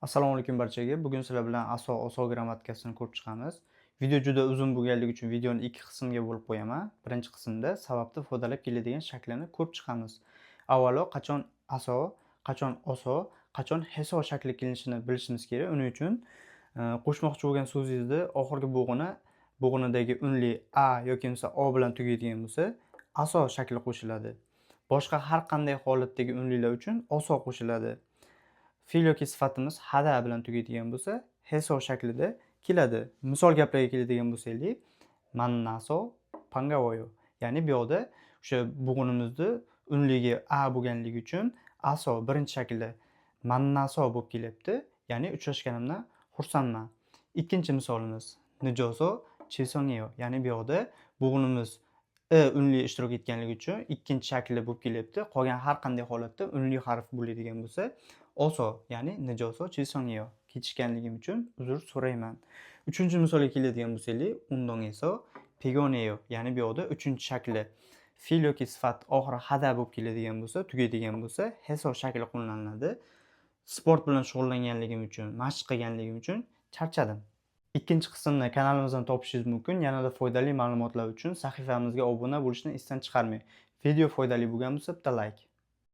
Assalomu alaykum barchaga. Bugun sizlar bilan aso grammatikasini ko'rib chiqamiz. Video juda uzun bo'lganligi uchun videoni ikki qismga bo'lib qo'yaman. Birinchi qismda sababda foydalab keladigan shaklini ko'rib chiqamiz. Avvalo qachon aso, qachon oso, qachon heso shakli kelinishini bilishimiz kerak. Uning uchun qo'shmoqchi bo'lgan so'zingizni oxirgi bo'g'inidagi unli a yoki bo'lmasa o bilan tugaydigan bo'lsa, aso shakli qo'shiladi. Boshqa har qanday holatdagi unlilar uchun oso qo'shiladi. Fe'l yoki sifatimiz hada bilan tugaydigan bo'lsa, heso shaklida keladi. Misol gaplarga keladigan bo'lsak, mannaso pangavoyo. Ya'ni bu yoqda o'sha bo'g'inimizni unligi a bo'lganligi uchun aso birinchi shaklda mannaso bo'lib kelyapti. Ya'ni uchrashganimdan xursandman. Ikkinchi misolimiz nijoso chesonyo. Ya'ni bu yoqda bo'g'inimiz unli ishtirok etganligi uchun ikkinchi shakli bo'lib kelyapti. Qolgan har qanday holatda unli harf bo'ladigan bo'lsa, oso, ya'ni nijoso chisonyo. Kechikkanligim uchun uzr so'rayman. Uchinchi misolga keladigan bo'lsak, undongeso pegoneyo. Ya'ni bu yoqda uchinchi shakli fe'l yoki sifat oxiri hada bo'lib keladigan bo'lsa, tugaydigan bo'lsa, heso shakli qo'llaniladi. Sport bilan shug'ullanganligim uchun, mashq qilganligim uchun charchadim. Ikkinchi qismni kanalimizdan topishingiz mumkin. Yanada foydali ma'lumotlar uchun sahifamizga obuna bo'lishni esdan chiqarmang. Video foydali bo'lgan bo'lsa, bitta like.